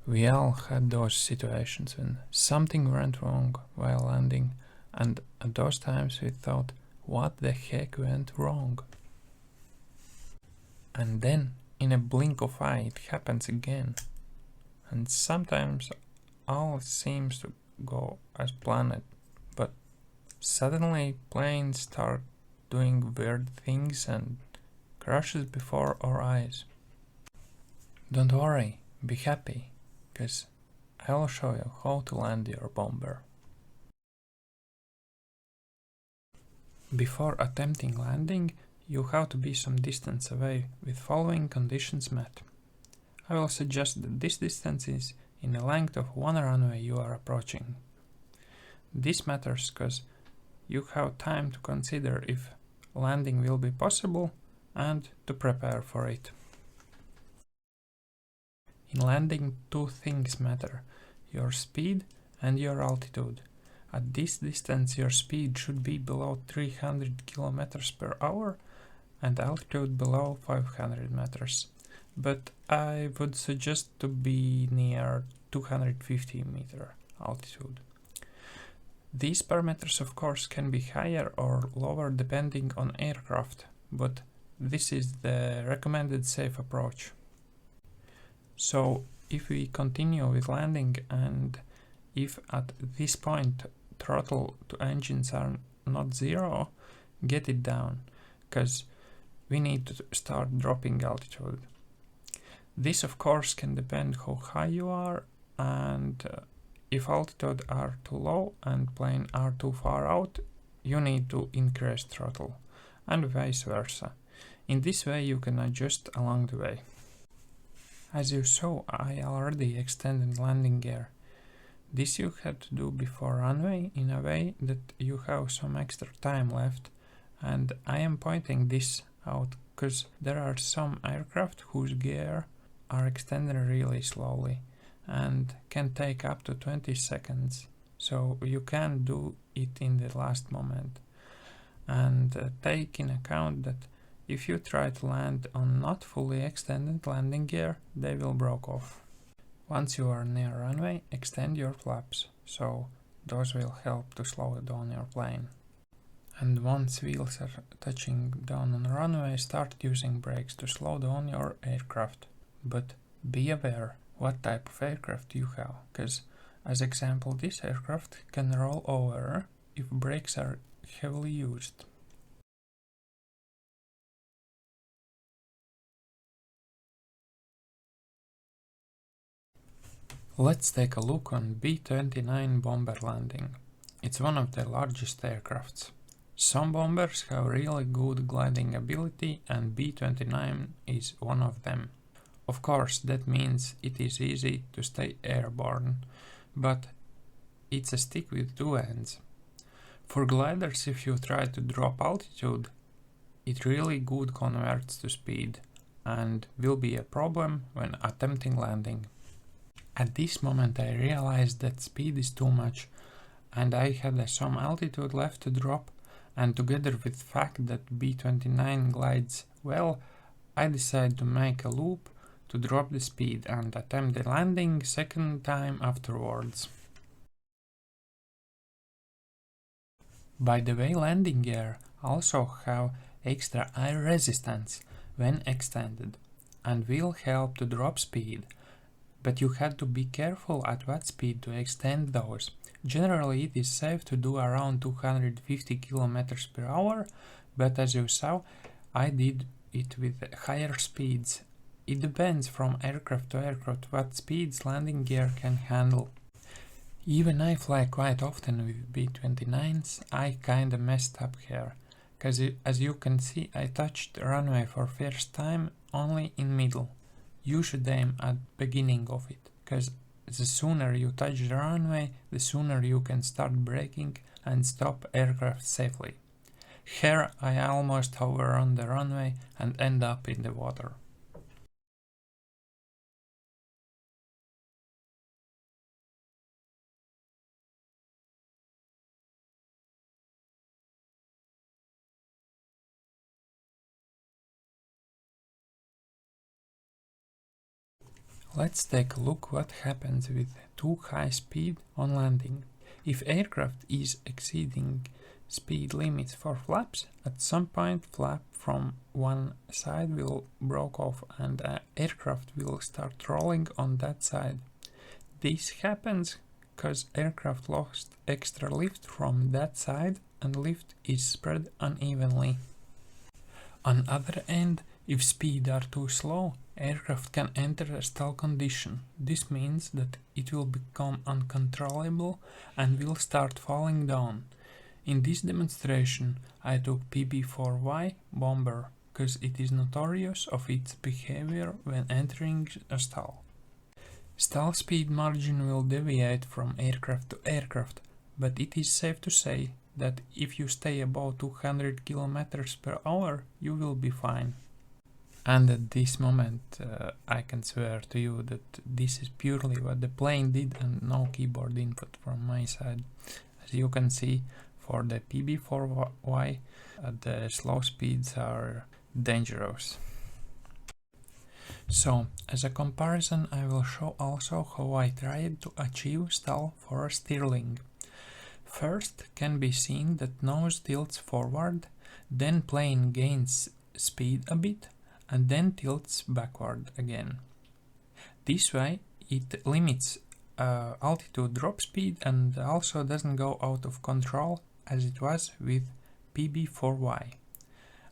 We all had those situations when something went wrong while landing, and at those times we thought, what the heck went wrong? And then, in a blink of eye, it happens again. And sometimes all seems to go as planned, but suddenly planes start doing weird things and crashes before our eyes. Don't worry, be happy, because I will show you how to land your bomber. Before attempting landing, you have to be some distance away with following conditions met. I will suggest that this distance is in the length of one runway you are approaching. This matters because you have time to consider if landing will be possible and to prepare for it. In landing, two things matter: your speed and your altitude. At this distance your speed should be below 300 km per hour and altitude below 500 meters. But I would suggest to be near 250 meter altitude. These parameters of course can be higher or lower depending on aircraft, but this is the recommended safe approach. So if we continue with landing, and if at this point throttle to engines are not zero, get it down, because we need to start dropping altitude. This of course can depend how high you are, and if altitude are too low and plane are too far out, you need to increase throttle, and vice versa. In this way you can adjust along the way. As you saw, I already extended landing gear. This you had to do before runway in a way that you have some extra time left, and I am pointing this out because there are some aircraft whose gear are extended really slowly and can take up to 20 seconds, so you can do it in the last moment. And take in account that if you try to land on not fully extended landing gear, they will break off. Once you are near runway, extend your flaps, so those will help to slow down your plane. And once wheels are touching down on runway, start using brakes to slow down your aircraft. But be aware what type of aircraft you have, because as example this aircraft can roll over if brakes are heavily used. Let's take a look on B-29 bomber landing. It's one of the largest aircrafts. Some bombers have really good gliding ability, and B-29 is one of them. Of course, that means it is easy to stay airborne, but it's a stick with two ends. For gliders, if you try to drop altitude, it really good converts to speed and will be a problem when attempting landing. At this moment I realized that speed is too much and I had some altitude left to drop, and together with the fact that B-29 glides well, I decided to make a loop to drop the speed and attempt the landing second time afterwards. By the way, landing gear also have extra air resistance when extended and will help to drop speed. But you had to be careful at what speed to extend those. Generally it is safe to do around 250 km per hour, but as you saw, I did it with higher speeds. It depends from aircraft to aircraft what speeds landing gear can handle. Even I fly quite often with B-29s, I kinda messed up here, cause as you can see I touched the runway for first time only in middle. You should aim at beginning of it, cause the sooner you touch the runway, the sooner you can start braking and stop aircraft safely. Here I almost overrun the runway and end up in the water. Let's take a look what happens with too high speed on landing. If aircraft is exceeding speed limits for flaps, at some point flap from one side will break off and aircraft will start rolling on that side. This happens because aircraft lost extra lift from that side and lift is spread unevenly. On other end, if speed are too slow, aircraft can enter a stall condition. This means that it will become uncontrollable and will start falling down. In this demonstration, I took PB4Y bomber because it is notorious of its behavior when entering a stall. Stall speed margin will deviate from aircraft to aircraft, but it is safe to say that if you stay above 200 km per hour, you will be fine. And at this moment, I can swear to you that this is purely what the plane did and no keyboard input from my side. As you can see, for the PB4Y, the slow speeds are dangerous. So, as a comparison, I will show also how I tried to achieve stall for steering. First can be seen that nose tilts forward, then plane gains speed a bit, and then tilts backward again. This way it limits altitude drop speed and also doesn't go out of control as it was with PB4Y.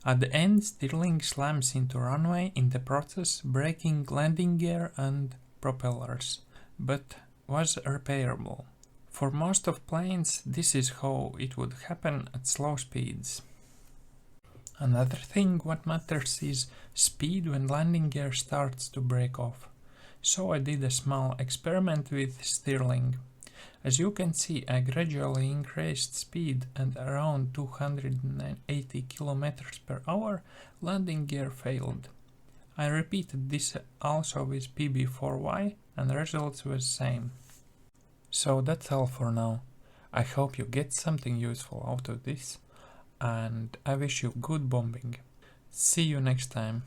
At the end, Stirling slams into runway in the process, breaking landing gear and propellers, but was repairable. For most of planes, this is how it would happen at slow speeds. Another thing what matters is speed when landing gear starts to break off. So I did a small experiment with Stirling. As you can see, I gradually increased speed and around 280 km per hour landing gear failed. I repeated this also with PB4Y and results was same. So that's all for now. I hope you get something useful out of this and I wish you good bombing. See you next time.